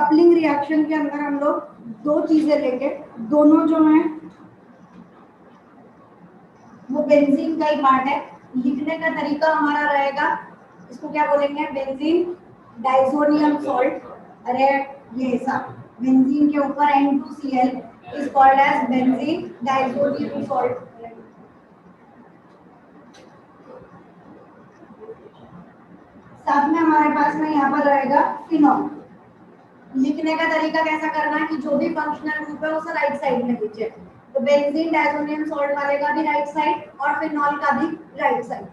Coupling reaction के अंदर हम लोग दो चीजें लेंगे, दोनों जो हैं वो बेंजीन का ही पार्ट है। लिखने का तरीका हमारा रहेगा, इसको क्या बोलेंगे, बेंजीन डाइजोनियम सॉल्ट। अरे ये सब बेंजीन के ऊपर N2Cl is called as benzene diazonium salt. साथ में हमारे पास में यहाँ पर रहेगा फिनॉल। लिखने का तरीका कैसा करना है कि जो भी फंक्शनल ग्रुप है उसे राइट साइड में लिखिए। तो बेंजीन डाइजोनियम सॉल्ट वाले का भी राइट साइड और फिनॉल का भी राइट साइड।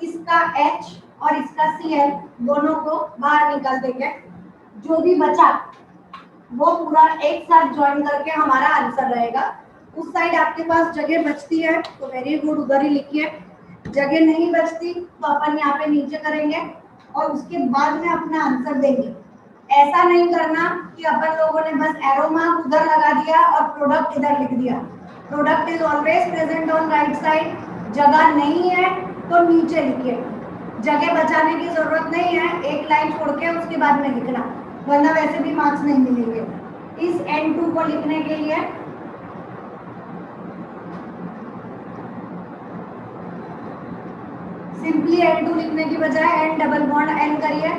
इसका H और इसका Cl दोनों को बाहर निकाल देंगे। जो भी बचा वो पूरा एक साथ ज्वाइन करके हमारा आंसर रहेगा। उस साइड आपके पास जगह बचती है तो वेरी गुड, उधर ही लिखिए। जगह नहीं बचती तो अपन यहाँ पे नीचे करेंगे और उसके बाद में अपना आंसर देंगे। ऐसा नहीं करना कि अपन लोगों ने बस एरो मार्क उधर लगा दिया और प्रोडक्ट इधर लिख दिया। Product is always present on right side. जगह नहीं है तो नीचे लिखिए। जगह बचाने की जरूरत नहीं है, एक लाइन छोड़ के उसके बाद में लिखना, वरना वैसे भी मार्क्स नहीं मिलेंगे। इस N2 को लिखने के लिए सिंपली N2 लिखने की बजाय N डबल बॉन्ड N करिए।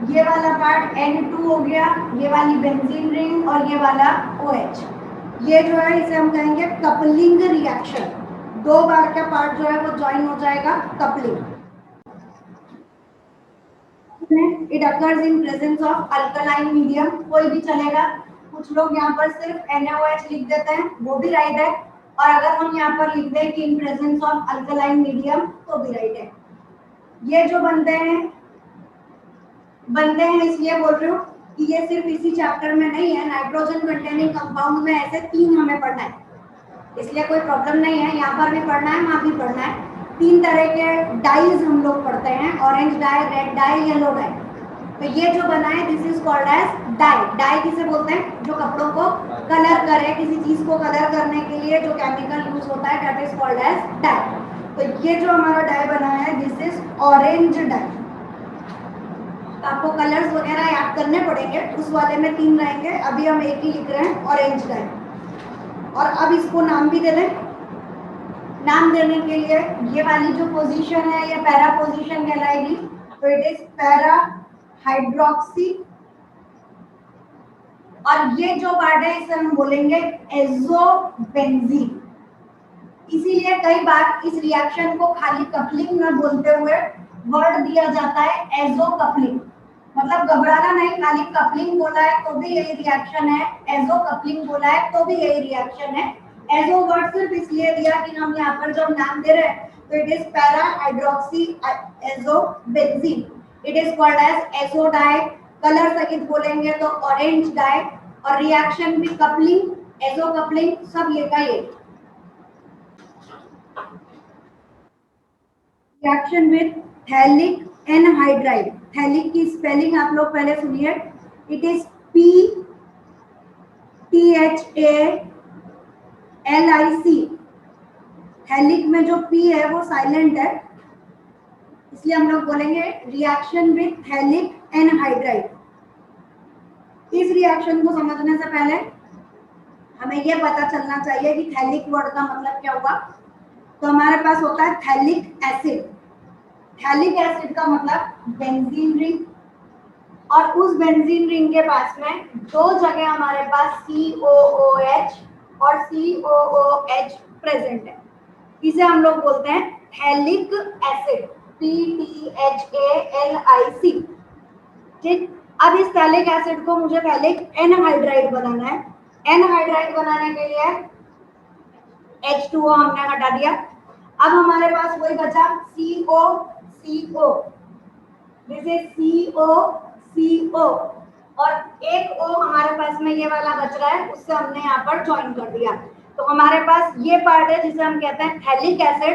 ये वाला पार्ट N2 हो गया, ये वाली बेंजीन रिंग और ये वाला OH। ये जो है इसे हम कहेंगे कपलिंग रिएक्शन। दो बार का पार्ट जो है वो ज्वाइन हो जाएगा, coupling. It occurs in presence of alkaline medium, कोई भी चलेगा। कुछ लोग यहाँ पर सिर्फ NaOH लिख देते हैं, वो भी राइट है। और अगर हम यहाँ पर लिख दें कि इन प्रेजेंस ऑफ अल्कलाइन मीडियम तो भी राइट है। ये जो बनते हैं इसलिए बोल रही हूँ कि ये सिर्फ इसी चैप्टर में नहीं है। नाइट्रोजन कंटेनिंग कंपाउंड में ऐसे 3 हमें पढ़ना है, इसलिए कोई प्रॉब्लम नहीं है। यहाँ पर भी पढ़ना है, वहाँ भी पढ़ना है। 3 तरह के डाइज हम लोग पढ़ते हैं, orange dye, red dye, yellow dye. तो ये जो बना है this is called as dye. Dye किसे बोलते हैं, जो कपड़ों को कलर करे, किसी चीज को कलर करने के लिए जो केमिकल यूज होता है, that is called as dye. तो ये जो हमारा डाई बना है दिस इज ऑरेंज डाई। तो आपको कलर्स वगैरह याद करने पड़ेंगे, उस वाले में 3 रहेंगे। अभी हम एक ही लिख रहे हैं, ऑरेंज डाई। और अब इसको नाम भी दे दें। नाम देने के लिए ये वाली जो पोजीशन है ये पैरा पोजीशन कहलाएगी। तो इट इज पैरा हाइड्रोक्सी। और ये जो पार्ट है इसे हम बोलेंगे एजोबेंजीन। इसीलिए कई बार इस रिएक्शन को खाली कपलिंग में बोलते हुए वर्ड दिया जाता है एजो कपलिंग। मतलब घबराना नहीं, खाली कपलिंग बोला है तो भी यही रिएक्शन है, एजो कपलिंग बोला है तो भी यही रिएक्शन है। एजो वर्ड सिर्फ इसलिए दिया कि हम यहाँ पर जब नाम दे रहे हैं तो it is para hydroxy azobenzene. It is called as azo dye. Colour सहित बोलेंगे तो ऑरेंज डाई। और रिएक्शन भी कपलिंग, एजो कपलिंग, सब ये का ये। Reaction with phthalic anhydride. Phthalic की स्पेलिंग आप लोग पहले सुनिए। It is PTHALIC। थैलिक में जो P है वो साइलेंट है, इसलिए हम लोग बोलेंगे रिएक्शन विद थैलिक एनहाइड्राइड। इस रिएक्शन को समझने से पहले हमें यह पता चलना चाहिए कि थैलिक वर्ड का मतलब क्या हुआ। तो हमारे पास होता है थैलिक एसिड। थैलिक एसिड का मतलब बेंजीन रिंग, और उस बेंजीन रिंग के पास में 2 जगह हमारे पास COOH और COOH प्रेजेंट है। इसे हम लोग बोलते हैं थैलिक एसिड, PTHALIC। ठीक, अब इस थैलिक एसिड को मुझे थैलिक एनहाइड्राइड बनाना है। एनहाइड्राइड बनाने के लिए H2O हमने हटा दिया। अब हमारे पास वही बचा CO। This is CO। और एक O हमारे पास में ये वाला बच रहा है, उससे हमने यहाँ पर ज्वाइन कर दिया। तो हमारे पास ये पार्ट है जिसे हम कहते हैं थैलिक एसिड।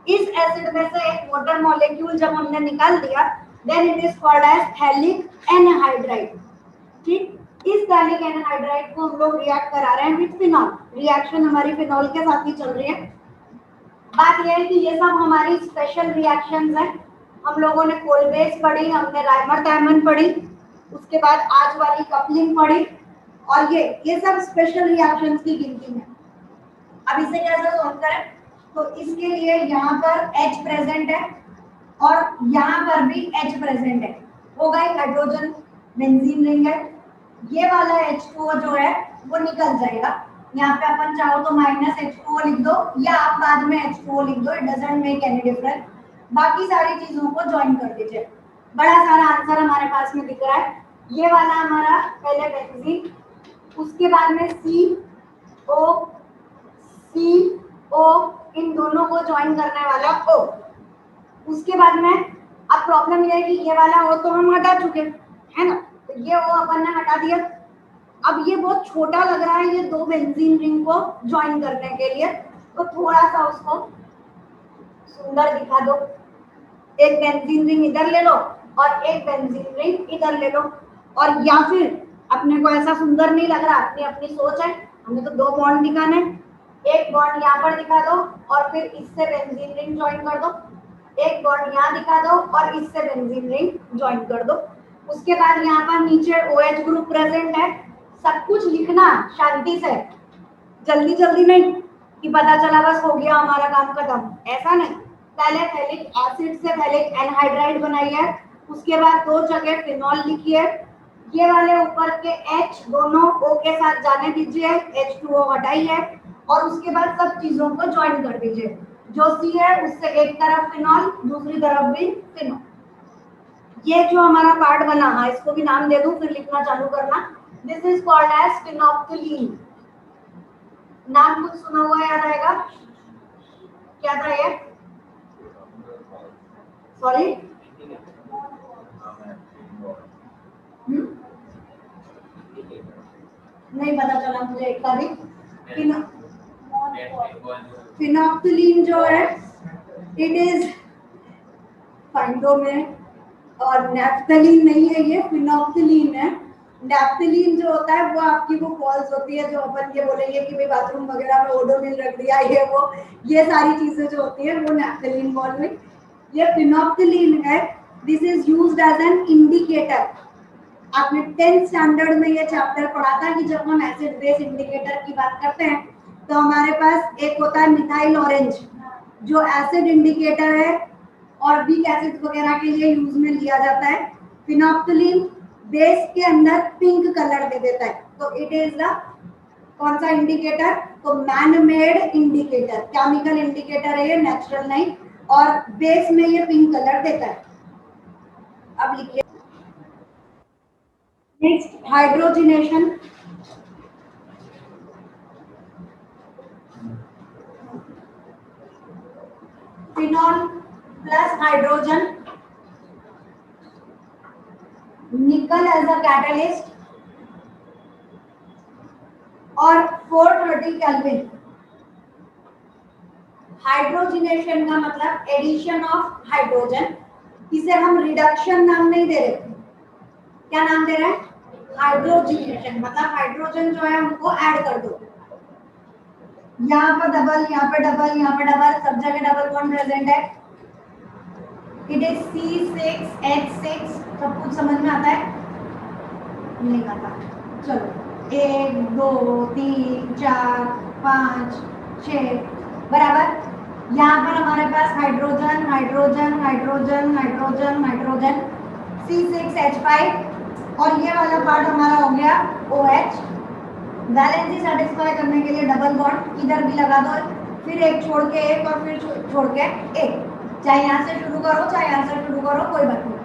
इस एसिड में से एक वाटर मॉलिक्यूल जब हमने निकाल दिया then it is called as phthalic anhydride. ठीक, इस थैलिक एनहाइड्राइड को हम लोग रिएक्ट करा रहे हैं विद फिनॉल। रिएक्शन हमारी फिनॉल के साथ ही चल रही है। बात यह है कि ये सब हमारी स्पेशल रिएक्शंस हैं। हम लोगों ने कोलबेस पढ़ी, हमने राइमर-थैमन पढ़ी, उसके बाद आज वाली कपलिंग पढ़ी, और ये सब स्पेशल रिएक्शंस की गिनती में। अब इसे कैसे सॉल्व करें? तो इसके लिए यहाँ पर H प्रेजेंट है और यहाँ पर भी H प्रेजेंट है, हो गई हाइड्रोजन बेंजीन रिंग है। ये वाला H2O जो है वो निकल जाएगा, यहाँ पे अपन चाहो तो माइनस H2O लिख दो या आप बाद में H2O लिख दो, it doesn't make any difference. बाकी सारी चीजों को ज्वाइन कर दीजिए। बड़ा सारा आंसर हमारे पास में दिख रहा है। ये वाला हमारा पहले बेंजीन, उसके बाद में CO, इन दोनों को ज्वाइन करने वाला O। उसके बाद में अब प्रॉब्लम ये है कि ये वाला O तो हम हटा चुके है ना, तो ये O अपन ने हटा दिया। अब ये बहुत छोटा लग रहा है ये दो बेंजीन रिंग को ज्वाइन करने के लिए, तो थोड़ा सा उसको सुंदर दिखा दो। एक बेंजीन रिंग इधर ले लो और एक बेंजीन रिंग इधर ले लो, और या फिर अपने को ऐसा सुंदर नहीं लग रहा, अपनी अपनी सोच है, हमें तो दो बॉन्ड दिखाने, एक बॉन्ड यहाँ पर दिखा दो और फिर इससे बेंजीन रिंग ज्वाइन कर दो, एक बॉन्ड यहाँ दिखा दो और इससे बेंजीन रिंग ज्वाइन कर दो। उसके बाद यहाँ पर नीचे OH ग्रुप प्रेजेंट है। सब कुछ लिखना शांति से, जल्दी जल्दी नहीं कि पता चला बस हो गया हमारा काम खत्म, ऐसा नहीं। पहले फैलिक एसिड से फैलिक एनहाइड्राइड बनाई है, उसके बाद दो जगह फिनॉल लिखी है। ये वाले ऊपर के H दोनों O के साथ जाने दीजिए, H2O हटाई है, और उसके बाद सब चीजों को ज्वाइन कर दीजिए। जो C है उससे एक तरफ फिनॉल, दूसरी तरफ भी फिनॉल। ये जो हमारा पार्ट बना, हाँ इसको भी नाम दे दूं फिर लिखना चालू करना। This is called as phenolphthalein. नाम कुछ सुना हुआ याद आएगा? क्या था ये? सॉरी, नहीं पता चला मुझे एक का भी। फिनोप्थिलीन जो है इट इज फाइंडो में, और नैफ्थलीन नहीं है, ये फिनोप्थिलीन है। नैफ्थलीन जो होता है वो आपकी वो बॉल्स होती है जो अपन ये बोलेंगे कि भाई बाथरूम वगैरह में ओडोनिल रख दिया, ये सारी चीजें जो होती है वो नैफ्थलीन बॉल में। ये फिनोप्थिलीन है। This is used as an indicator. आपने 10th स्टैंडर्ड में ये चैप्टर पढ़ा था कि जब हम एसिड बेस इंडिकेटर की बात करते हैं तो हमारे पास एक होता है मिथाइल ऑरेंज, जो एसिड इंडिकेटर है और वीक एसिड वगैरह के लिए यूज में लिया जाता है। फिनोप्थिलीन बेस के अंदर पिंक कलर दे देता है, तो इट इज द कौन सा इंडिकेटर? तो man made indicator, chemical indicator है ये, नेचुरल नहीं, और बेस में ये पिंक कलर देता है। अब लिखिए next, hydrogenation. Phenol plus hydrogen, निकल एज अ कैटलिस्ट, और 430 केल्विन। हाइड्रोजनेशन का मतलब एडिशन ऑफ हाइड्रोजन। इसे हम रिडक्शन नाम नहीं दे रहे, क्या नाम दे रहे हैं? हाइड्रोजनेशन, मतलब हाइड्रोजन जो है उनको ऐड कर दो। यहाँ पर डबल, यहाँ पे डबल, यहाँ पे डबल, सब जगह डबल बॉन्ड प्रेजेंट है। It is C6H6। सब कुछ समझ में आता है? नहीं आता? चलो 1 2 3 4 5 6 बराबर। यहाँ पर हमारे पास hydrogen hydrogen hydrogen hydrogen hydrogen, C6H5, और ये वाला पार्ट हमारा हो गया OH। वैलेंसी सेटिस्फाई करने के लिए डबल बॉन्ड इधर भी लगा दो, फिर एक छोड़ के एक और फिर छोड़ के एक, चाहे यहाँ से शुरू करो चाहे यहाँ से शुरू करो, कोई बात नहीं,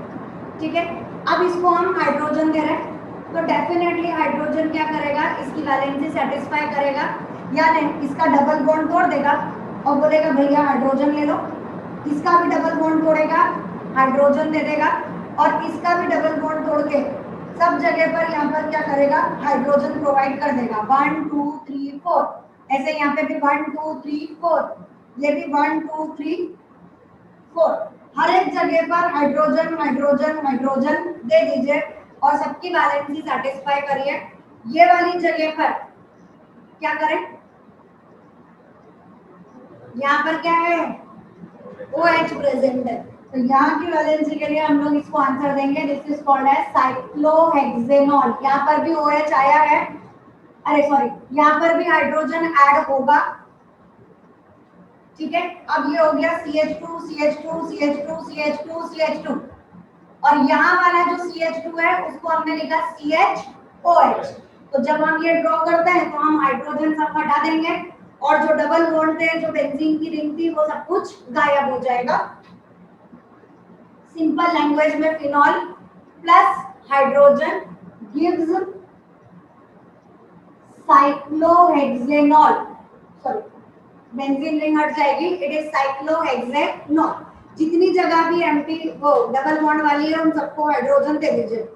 ठीक है। अब इसको हम हाइड्रोजन दे रहे हैं, तो डेफिनेटली हाइड्रोजन क्या करेगा? इसकी वैलेंसी सेटिस्फाई करेगा, या नहीं इसका डबल बॉन्ड तोड़ देगा और बोलेगा भैया हाइड्रोजन ले लो। इसका भी डबल बॉन्ड तोड़ेगा, हाइड्रोजन दे देगा, और इसका भी डबल बॉन्ड तोड़ के सब जगह पर यहाँ पर क्या करेगा? हाइड्रोजन प्रोवाइड कर देगा। 1 2 3 4, ऐसे यहाँ पे भी 1 2 3 4, ये भी 1 2 3 4, हर एक जगह पर हाइड्रोजन हाइड्रोजन हाइड्रोजन दे दीजिए और सबकी वैलेंसी सेटिस्फाई करिए। ये वाली जगह पर क्या करें? यहाँ पर क्या है? OH प्रेजेंट है, तो यहाँ की वैलेंसी के लिए हम लोग इसको आंसर देंगे, this is called as cyclohexanol. यहाँ पर भी OH आया है, अरे सॉरी, यहाँ पर भी हाइड्रोजन ऐड होगा, ठीक है। अब ये हो गया CH2 CH2 CH2 CH2 CH2, और यहाँ वाला जो CH2 है उसको हमने लिखा CHOH। तो जब हम ये ड्रॉ करते हैं तो हम हाइड्रोजन सब हटा देंगे, और जो डबल बॉन्ड थे, जो बेंजीन की रिंग थी, वो सब कुछ गायब हो जाएगा। सिंपल लैंग्वेज में phenol plus hydrogen gives cyclohexanol, sorry benzene ring हट जाएगी, इट इज साइक्लोहेक्सेनॉल। जितनी जगह भी एम्प्टी वो डबल बॉन्ड वाली है उन सबको हाइड्रोजन दे दीजिए।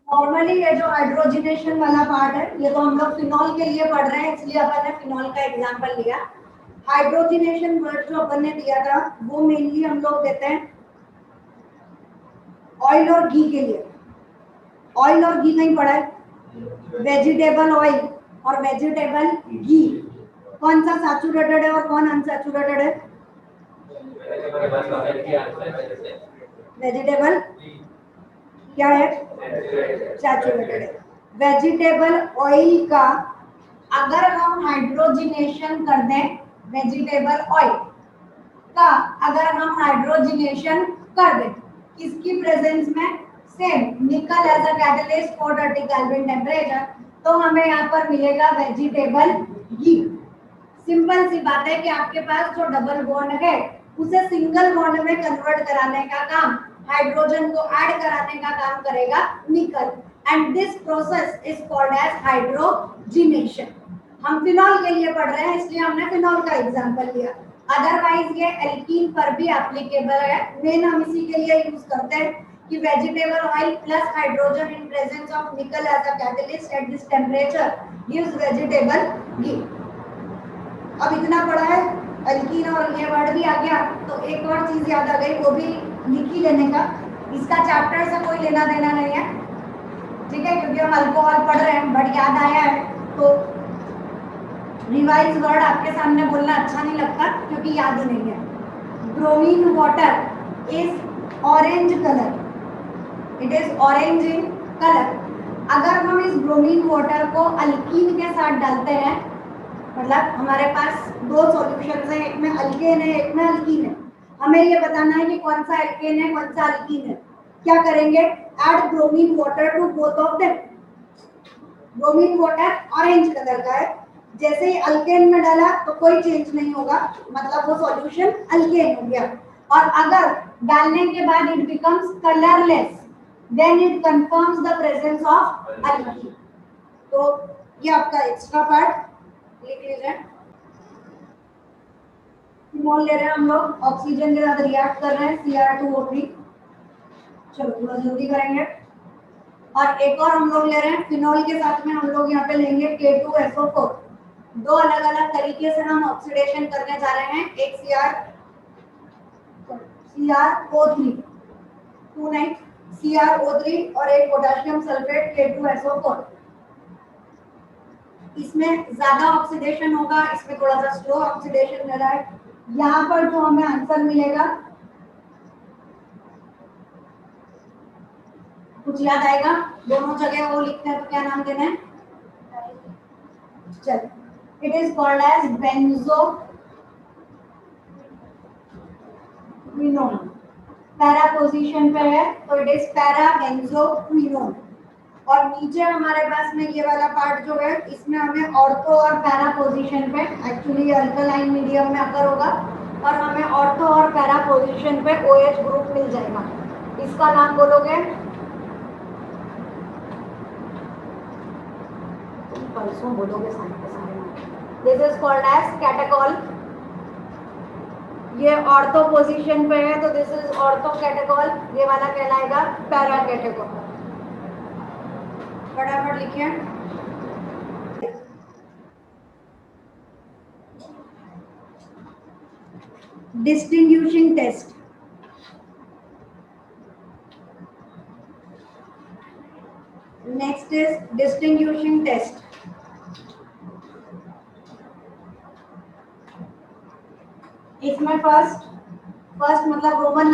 नॉर्मली ये जो हाइड्रोजनेशन वाला पार्ट है, ये तो हम लोग फिनॉल के लिए पढ़ रहे हैं, इसलिए अपन ने फिनॉल का एग्जांपल लिया। हाइड्रोजनेशन वर्ड जो अपन ने दिया था वो मेनली हम लोग देते हैं ऑयल और घी के लिए। ऑयल और घी नहीं पढ़ा है, वेजिटेबल ऑयल और वेजिटेबल घी, कौन सा सैचुरेटेड है और कौन अनसैचुरेटेड है? वेजिटेबल क्या है? सैचुरेटेड है। वेजिटेबल ऑयल का अगर हम हाइड्रोजनेशन कर दें, वेजिटेबल ऑयल का अगर हम हाइड्रोजनेशन कर दें किसकी प्रेजेंस में? Same nickel as a catalyst for 30 kelvin temperature, तो हमें यहाँ पर मिलेगा वेजिटेबल घी। सिंपल सी बात है कि आपके पास जो डबल बॉन्ड है उसे सिंगल बॉन्ड में कन्वर्ट कराने का काम, हाइड्रोजन को ऐड कराने का काम करेगा nickel, and this process is called as hydrogenation. हम फिनॉल के लिए पढ़ रहे हैं इसलिए हमने फिनॉल का एग्जांपल लिया, अदरवाइज ये एल्कीन पर भी एप्लीकेबल है। मेन हम इसी के लिए यूज करते हैं कि vegetable oil plus hydrogen in presence of nickel as a catalyst at this temperature gives vegetable ghee. अब इतना पढ़ा है, एल्कीन और ये वर्ड भी आ गया, तो एक और चीज याद आ गई, वो भी लिख ही लेने का। इसका चैप्टर से कोई लेना देना नहीं है, ठीक है, क्योंकि हम अल्कोहल पढ़ रहे हैं, बट याद आया है तो रिवाइज वर्ड आपके सामने बोलना अच्छा नहीं लगता क्योंकि याद ही नहीं है। Bromine water is orange colour, it is orange in colour. अगर हम इस ब्रोमीन वाटर को अल्कीन के साथ डालते हैं, मतलब हमारे पास दो सॉल्यूशंस हैं, एक में अल्केन है एक में अल्कीन है, हमें ये बताना है कि कौन सा अल्केन है कौन सा अल्कीन है। क्या करेंगे? Add bromine water to both of them. Bromine water orange colour का है, जैसे ही अल्केन में डाला तो कोई चेंज नहीं होगा, मतलब वो सॉल्यूशन अल्केन हो गया। और अगर डालने के बाद it becomes colourless, then it confirms the presence of alkene. तो ये आपका एक्स्ट्रा पार्ट लिख लीजिए। फिनॉल ले रहे हैं हम लोग, ऑक्सीजन के साथ रिएक्ट कर रहे हैं Cr2O3। चलो थोड़ा जल्दी करेंगे। और एक और हम लोग ले रहे हैं फिनॉल के साथ में, हम लोग यहाँ पे लेंगे K2SO4। दो अलग अलग तरीके से हम ऑक्सीडेशन करने जा रहे हैं, एक CrO3 CrO3 और एक पोटेशियम सल्फेट K2SO4। इसमें ज्यादा ऑक्सीडेशन होगा, इसमें थोड़ा सा स्लो ऑक्सीडेशन ले रहा है। यहाँ पर जो हमें आंसर मिलेगा कुछ याद आएगा? दोनों जगह वो लिखते हैं तो क्या नाम देना है? चल, it is called as benzoquinone. Para position पे है तो इट इज पैरा बेंजोक्विनोन। और नीचे हमारे पास में ये वाला पार्ट जो है, इसमें हमें ऑर्थो और पैरा पोजीशन पे, एक्चुअली अल्कलाइन मीडियम में अगर होगा, और हमें ऑर्थो और पैरा पोजीशन पे OH ग्रुप मिल जाएगा। इसका नाम बोलोगे? परसों बोलोगे सारे। This is called as catechol. ये ऑर्थो पोजीशन पे है तो दिस इज ऑर्थो कैटेकॉल, ये वाला कहलाएगा पैरा कैटेकॉल। फटाफट लिखिए। Distinguishing test. Next is distinguishing test. इसमें फर्स्ट मतलब रोमन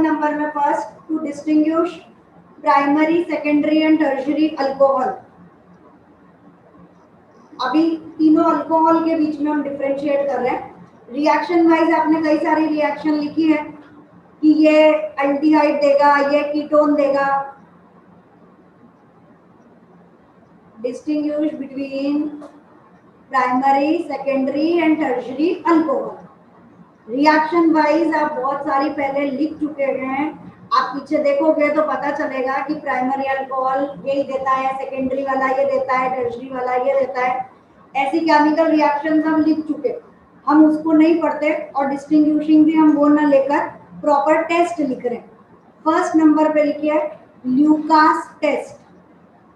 नंबर में first to distinguish primary secondary and tertiary alcohol. अभी तीनों अल्कोहल के बीच में हम डिफरेंशिएट कर रहे हैं। रिएक्शन वाइज आपने कई सारी रिएक्शन लिखी है कि ये एल्डिहाइड देगा, ये कीटोन देगा। Distinguish between primary secondary and tertiary alcohol. Reaction wise आप बहुत सारी पहले लिख चुके हैं, आप पीछे देखोगे तो पता चलेगा कि प्राइमरी अल्कोहल यही देता है, सेकेंडरी वाला ये देता है, टर्शियरी वाला ये देता है। ऐसी केमिकल रिएक्शंस हम लिख चुके, हम उसको नहीं पढ़ते और डिस्टिंग्विशिंग भी हम वो ना लेकर प्रॉपर टेस्ट लिख रहे हैं। फर्स्ट नंबर पे लिखिए Lucas test,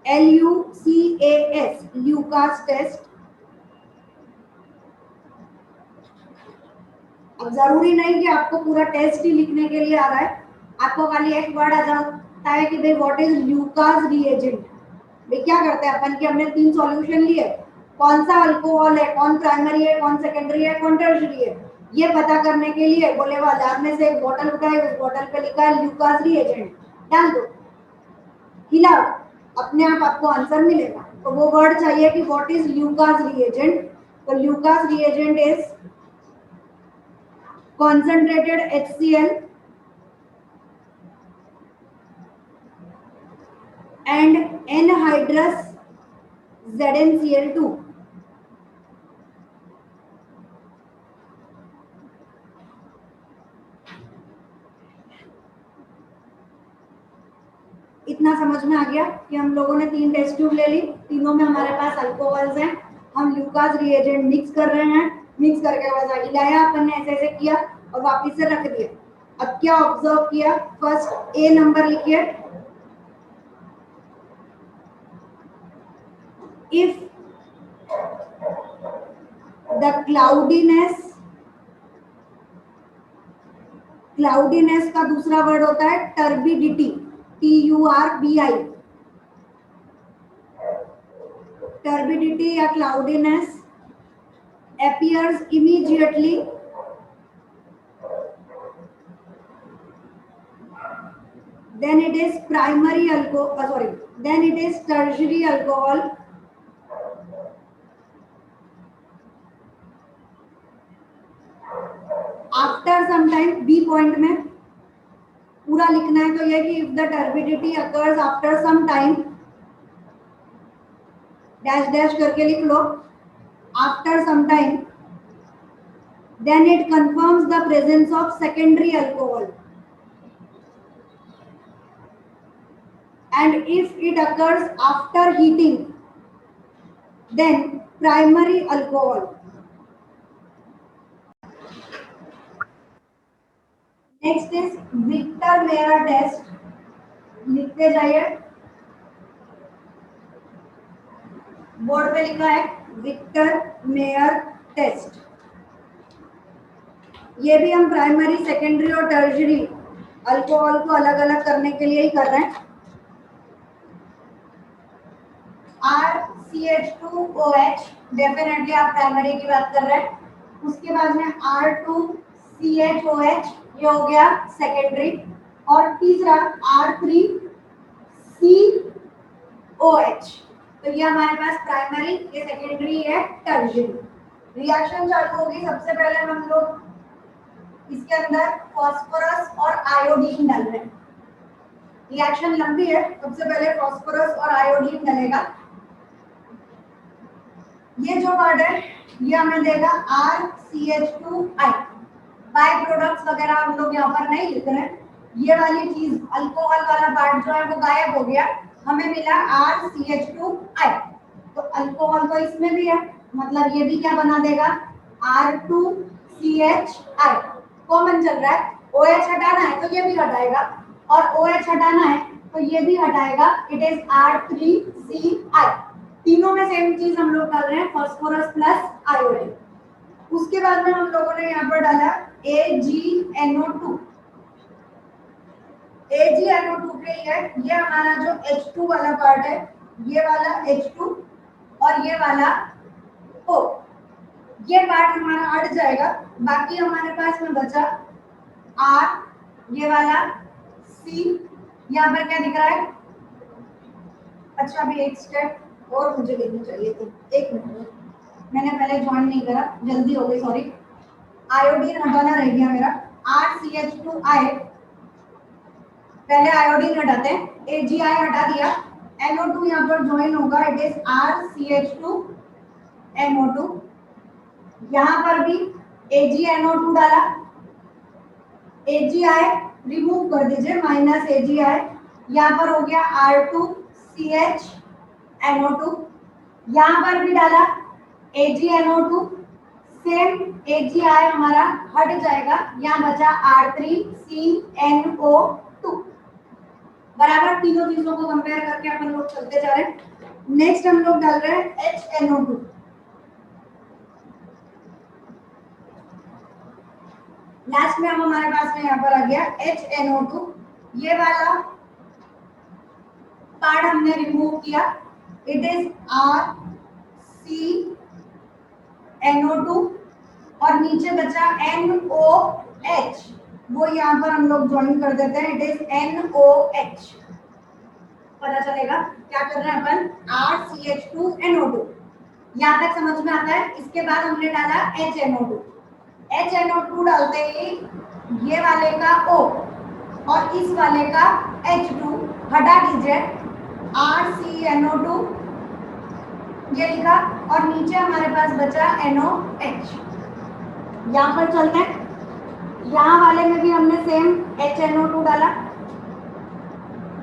LUCAS, Lucas test. अब जरूरी नहीं कि आपको पूरा टेस्ट ही लिखने के लिए आ रहा है, आपको खाली एक वर्ड आ जाता है कि भाई व्हाट इज ल्यूकास रिएजेंट। भाई क्या करते हैं अपन कि हमने 3 सॉल्यूशन लिए, कौन सा अल्कोहल है, कौन प्राइमरी है, कौन सेकेंडरी है, कौन टर्शियरी है, ये पता करने के लिए बोले बाजार में से एक बोतल उठाए, उस बोतल पे लिखा है ल्यूकास रिएजेंट, डाल दो, हिलाओ, अपने आप आपको आंसर मिलेगा। तो वो वर्ड चाहिए कि व्हाट इज ल्यूकास रिएजेंट। तो Lucas reagent is concentrated HCl and anhydrous ZnCl2। इतना समझ में आ गया कि हम लोगों ने 3 टेस्ट ट्यूब ले ली, तीनों में हमारे पास अल्कोहल्स हैं, हम ल्यूकास रिएजेंट मिक्स कर रहे हैं, मिक्स करके बस हिलाया अपन ने, ऐसे ऐसे किया और वापस से रख दिया। अब क्या ऑब्जर्व किया, फर्स्ट ए नंबर लिखिए, इफ द क्लाउडीनेस का दूसरा वर्ड होता है टर्बिडिटी, TURBI, टर्बिडिटी या cloudiness appears immediately then it is primary alcohol, then it is tertiary alcohol। after some time, B point में पूरा लिखना है, तो ये कि if the turbidity occurs after some time, dash dash करके लिख लो, after some time, then it confirms the presence of secondary alcohol, and if it occurs after heating, then primary alcohol। Next is Victor Meyer test, लिखते जाइए, board पे लिखा है Victor Meyer test. ये भी हम प्राइमरी सेकेंडरी और tertiary alcohol को अलग अलग करने के लिए ही कर रहे हैं। RCH2OH डेफिनेटली आप प्राइमरी की बात कर रहे हैं, उसके बाद में R2CHOH ये हो गया सेकेंडरी, और तीसरा R3COH, तो ये हमारे पास प्राइमरी, ये सेकेंडरी है, टर्शियरी। रिएक्शन चालू होगी, सबसे पहले हम लोग इसके अंदर फास्फोरस और आयोडीन डाल रहे हैं। रिएक्शन लंबी है, सबसे पहले फास्फोरस और आयोडीन डलेगा। ये जो वर्ड है ये हमें देगा RCH2I। बाय प्रोडक्ट्स वगैरह हम लोग यहाँ पर नहीं लिख रहे हैं, ये वाली चीज अल्कोहल वाला पार्ट जो है वो गायब हो गया, हमें मिला RCH2I। तो अल्कोहल तो इसमें भी है, मतलब ये भी क्या बना देगा, R2CHI। कॉमन चल रहा है, OH हटाना है तो ये भी हटाएगा, और OH हटाना है तो ये भी हटाएगा, इट इज R3CI। तीनों में सेम चीज हम लोग डाल रहे हैं, फास्फोरस प्लस आयोडीन। उसके बाद में हम लोगों ने यहाँ पर डाला AgNO2। AgNO2 के लिए ये हमारा जो H2 वाला पार्ट है, ये वाला H2 और ये वाला O, ये पार्ट हमारा हट जाएगा, बाकी हमारे पास में बचा आर, ये वाला सी, यहाँ पर क्या दिख रहा है? अच्छा अभी एक स्टेप और मुझे लेनी चाहिए थी, एक मिनट, मैंने पहले ज्वाइन नहीं करा, जल्दी हो गई, सॉरी। आयोडीन हटाना रह गया मेरा, RCH2I, पहले आयोडीन हटाते हैं, AgI हटा दिया, NO2 यहाँ पर ज्वाइन होगा, इट इज RCH2NO2, यहाँ पर भी AgNO2 डाला, AgI रिमूव कर दीजिए, -AgI, यहाँ पर हो गया R2CHNO2, यहाँ पर भी डाला AgNO2, सेम AgI हमारा हट जाएगा, यहाँ बचा R3CNO2, बराबर। तीनों चीजों को कंपेयर करके अपन लोग चलते जा रहे हैं। नेक्स्ट हम लोग डाल रहे हैं HNO2, लास्ट में हम हमारे पास में यहाँ पर आ गया HNO2, ये वाला पार्ट हमने रिमूव किया, इट इज RCNO2 और नीचे बचा NOH, वो यहाँ पर हम लोग ज्वाइन कर देते हैं, इट इज NOH, पता चलेगा क्या कर रहे हैं अपन, RCH2NO2, यहाँ तक समझ में आता है। इसके बाद हमने डाला HNO2, HNO2 डालते ही ये वाले का O और इस वाले का H2 हटा दीजिए, RCNO2 ये लिखा और नीचे हमारे पास बचा NOH। यहाँ पर चलते हैं, यहाँ वाले में भी हमने सेम HNO2 डाला।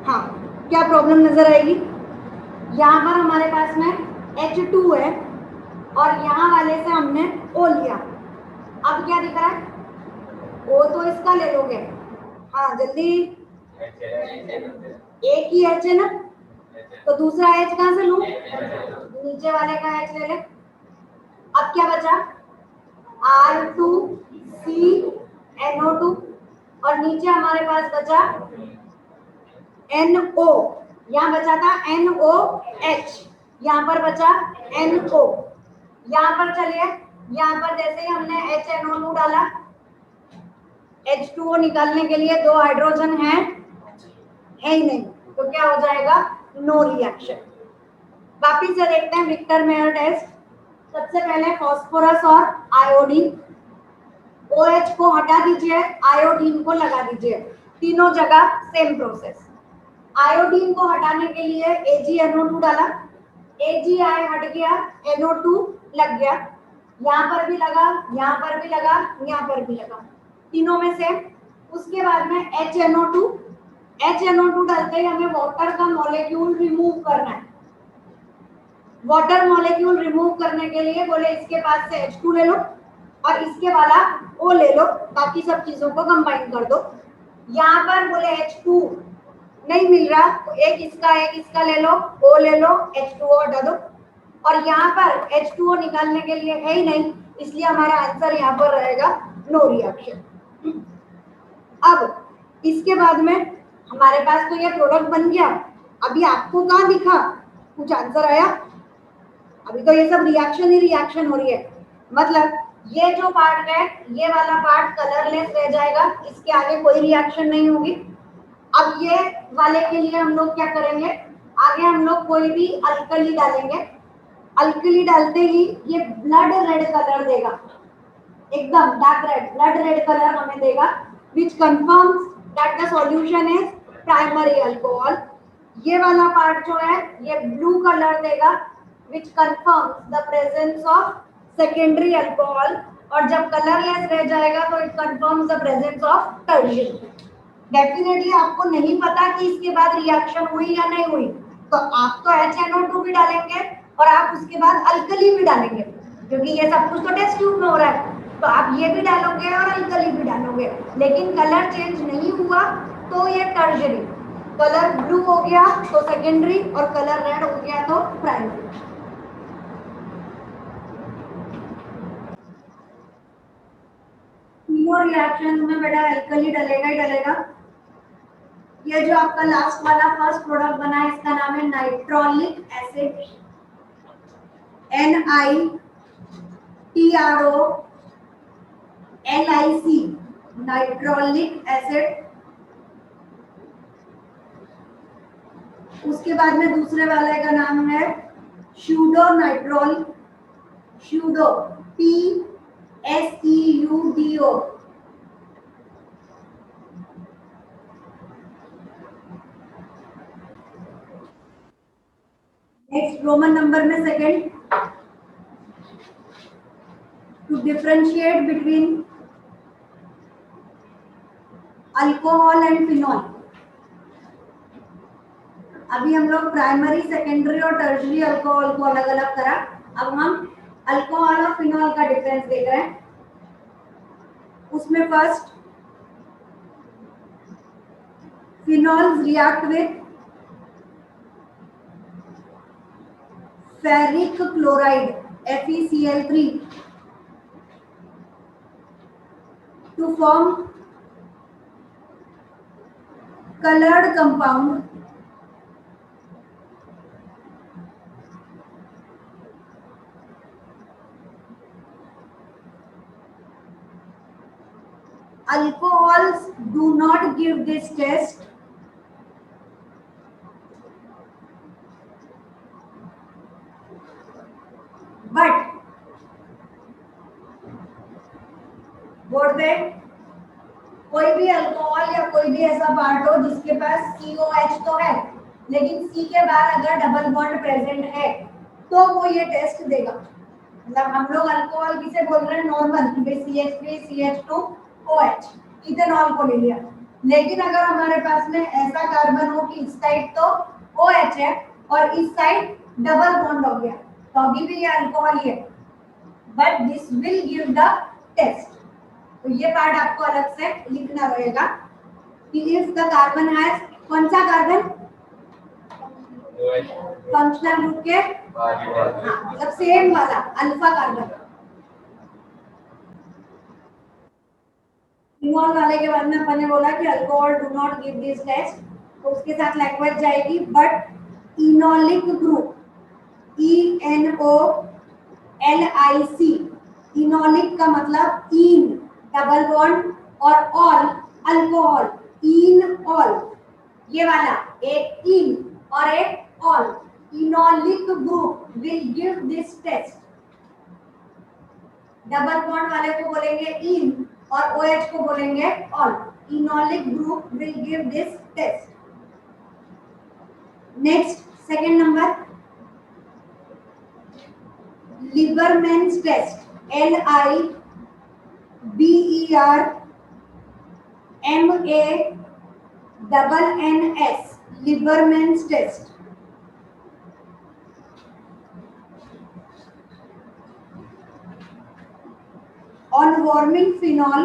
हाँ, क्या प्रॉब्लम नजर आएगी? यहाँ पर हमारे पास में H2 है और यहाँ वाले से हमने O लिया, अब क्या दिख रहा है? O तो इसका ले लोगे, हाँ जल्दी, एक ही H है ना, तो दूसरा H कहाँ से लूं? नीचे वाले का H ले ले। अब क्या बचा? R2CNO2 और नीचे हमारे पास बचा NO, यहाँ बचा था NOH, यहाँ पर बचा NO। यहाँ पर चलिए, यहाँ पर जैसे ही हमने HNO2 डाला, H2O निकालने के लिए दो हाइड्रोजन है ही नहीं, तो क्या हो जाएगा? No reaction. वापिस से देखते हैं विक्टर मेयर टेस्ट। सबसे पहले फास्फोरस और आयोडीन, OH को हटा दीजिए, आयोडीन को लगा दीजिए, तीनों जगह सेम प्रोसेस। आयोडीन को हटाने के लिए AgNO2 डाला, AgI हट गया, NO2 लग गया, यहाँ पर भी लगा, यहाँ पर भी लगा, यहाँ पर भी लगा, तीनों में सेम। उसके बाद में HNO2 डालते ही हमें वाटर का मॉलिक्यूल रिमूव करना है। वाटर मॉलिक्यूल रिमूव करने के लिए बोले इसके पास से H2 ले लो और इसके वाला O ले लो, बाकी सब चीजों को कंबाइन कर दो। यहाँ पर बोले H2 नहीं मिल रहा तो एक इसका ले लो, O ले लो, H2O हटा दो, और यहाँ पर H2O निकालने के लिए है ही नहीं, इसलिए हमारा आंसर यहाँ पर रहेगा नो रिएक्शन। अब इसके बाद में हमारे पास तो ये प्रोडक्ट बन गया, अभी आपको कहाँ दिखा कुछ आंसर आया? अभी तो ये सब रिएक्शन ही रिएक्शन हो रही है, मतलब ये जो पार्ट है ये वाला पार्ट कलरलेस रह जाएगा, इसके आगे कोई रिएक्शन नहीं होगी। अब ये वाले के लिए हम लोग क्या करेंगे, आगे हम लोग कोई भी अल्कली डालेंगे, अल्कली डालते ही ये ब्लड रेड कलर देगा, एकदम dark red, blood red colour हमें देगा, which confirms that the solution is primary alcohol। ये वाला पार्ट जो है ये ब्लू कलर देगा, which confirms the presence of secondary alcohol, और जब कलरलेस रह जाएगा तो it confirms the presence of tertiary। Definitely आपको नहीं पता कि इसके बाद रिएक्शन हुई या नहीं हुई, तो आप तो HNO2 भी डालेंगे और आप उसके बाद अल्कली भी डालेंगे, क्योंकि ये सब कुछ तो टेस्ट ट्यूब में हो रहा है, तो आप ये भी डालोगे और अल्कली भी डालोगे, लेकिन कलर चेंज नहीं हुआ तो ये टर्शियरी, कलर ब्लू हो गया तो सेकेंडरी और कलर रेड हो गया तो प्राइमरी। तीनों रिएक्शन में बेटा अल्कली डलेगा ही डलेगा। ये जो आपका लास्ट वाला फर्स्ट प्रोडक्ट बना है इसका नाम है nitrolic acid, NiTr TROLIC, nitrolic acid. उसके बाद में दूसरे वाले का नाम है pseudonitrol, pseudo PSEUDO। Next roman number में second, to differentiate between alcohol and phenol. अभी हम लोग प्राइमरी, सेकेंडरी और टर्शियरी अल्कोहल को अलग अलग करा, अब हम अल्कोहल और फिनॉल का डिफरेंस देख रहे हैं। उसमें first, phenols react with ferric chloride FeCl3 to form colored compound alcohols do not give this test, but board पे कोई भी अल्कोहल या कोई भी ऐसा पार्ट हो जिसके पास COH तो है, लेकिन C के बाद अगर डबल बॉन्ड प्रेजेंट है तो वो ये टेस्ट देगा। मतलब हम लोग अल्कोहल किसे बोल रहे हैं, नॉर्मल, CH3 CH2OH, इथेनॉल को ले लिया। लेकिन अगर हमारे पास में ऐसा कार्बन हो कि इस साइड तो OH है और इस साइड डबल बॉन्ड हो गया, तो अभी भी ये अल्कोहल ही है, but this will give the test. तो ये पार्ट आपको अलग से लिखना रहेगा कि इफ द कार्बन हैज, कौन सा कार्बन, फंक्शनल ग्रुप के, मतलब सेम वाला अल्फा कार्बन। फिनॉल वाले के बाद में अपन ने बोला कि alcohol do not give this test, तो उसके साथ लैक्वेज जाएगी, but enolic group ENOLIC, enolic का मतलब इन, डबल बॉन्ड, और ऑल अल्कोहल, इन ऑल, ये वाला एक इन और एक ol, enolic group will give this test. Double bond वाले को बोलेंगे इन और OH को बोलेंगे ol, enolic group will give this test. Next second number, Liebermann's test, LIBERMANS, Liebermann's test. On warming phenol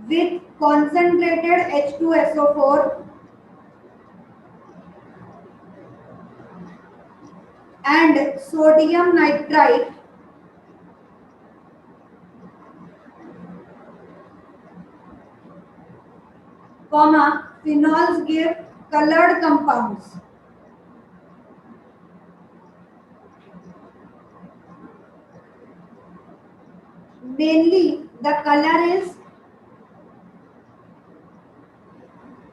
with concentrated H2SO4 and sodium nitrite, phenols give colored compounds. Mainly the color is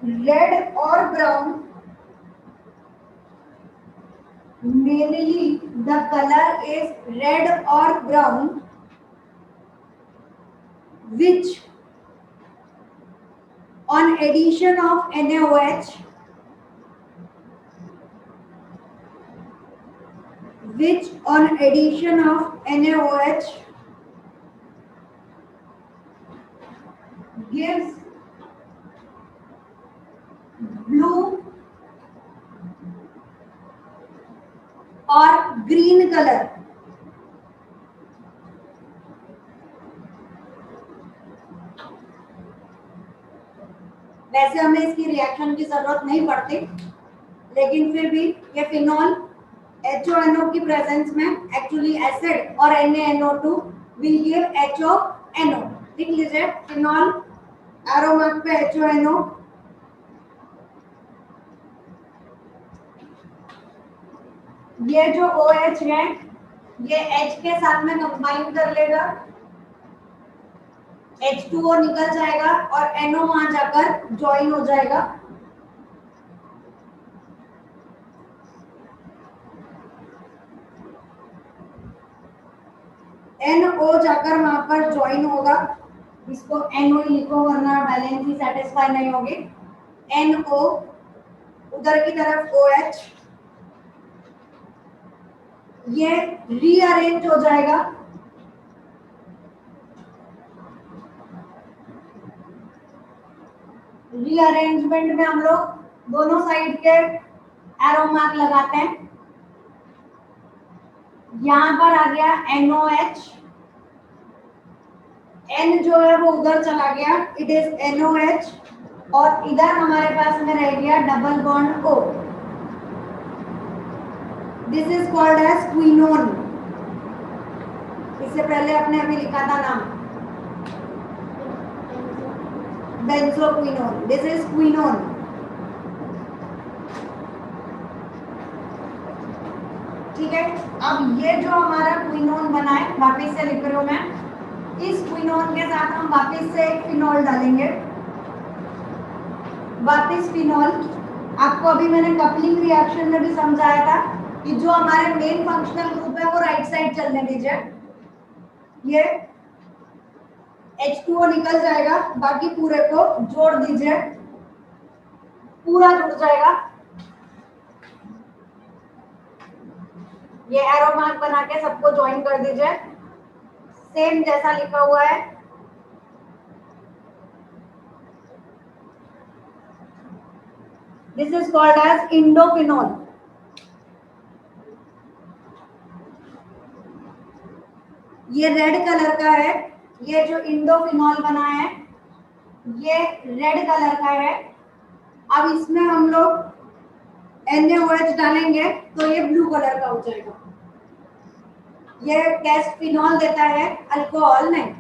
red or brown. Mainly the color is red or brown, which on addition of NaOH, gives blue or green color. वैसे हमें इसकी reaction की जरूरत नहीं पड़ती, लेकिन फिर भी ये फिनॉल HONO की प्रेजेंस में एक्चुअली एसिड और NaNO2 विल गिव HONO। लिख लीजिए, फिनॉल एरो मार्क पे HONO, ये जो OH है ये H के साथ में कंबाइन कर लेगा, H2O निकल जाएगा और NO वहां जाकर ज्वाइन हो जाएगा। NO जाकर वहां पर ज्वाइन होगा, इसको NO ही लिखो वरना बैलेंस ही सेटिस्फाई नहीं होगी। NO उधर की तरफ OH, ये रीअरेंज हो जाएगा, रीअरेंजमेंट में हम लोग दोनों साइड के एरो मार्क लगाते हैं। यहां पर आ गया NOH, N जो है वो उधर चला गया, इट इज NOH, और इधर हमारे पास में रह गया double bond O। This is called as quinone. इससे पहले आपने अभी लिखा था नाम बेंजोक्विनोन, दिस इज क्विनोन। ठीक है, अब ये जो हमारा क्विनोन बना है, वापस से लिख रही हूं मैं, इस क्विनोन के साथ हम वापस से एक फिनॉल डालेंगे, वापस फिनॉल। आपको अभी मैंने कपलिंग रिएक्शन में भी समझाया था कि जो हमारे मेन फंक्शनल ग्रुप है वो राइट साइड चलने दीजिए, ये H2O निकल जाएगा, बाकी पूरे को जोड़ दीजिए, पूरा जुड़ जाएगा। ये एरो मार्क बना के सबको ज्वाइन कर दीजिए, सेम जैसा लिखा हुआ है। This is called as indophenol. ये रेड कलर का है, ये जो इंडोफिनॉल बना है ये रेड कलर का है। अब इसमें हम लोग NaOH डालेंगे तो ये ब्लू कलर का हो जाएगा। ये टेस्ट फिनॉल देता है, अल्कोहल नहीं।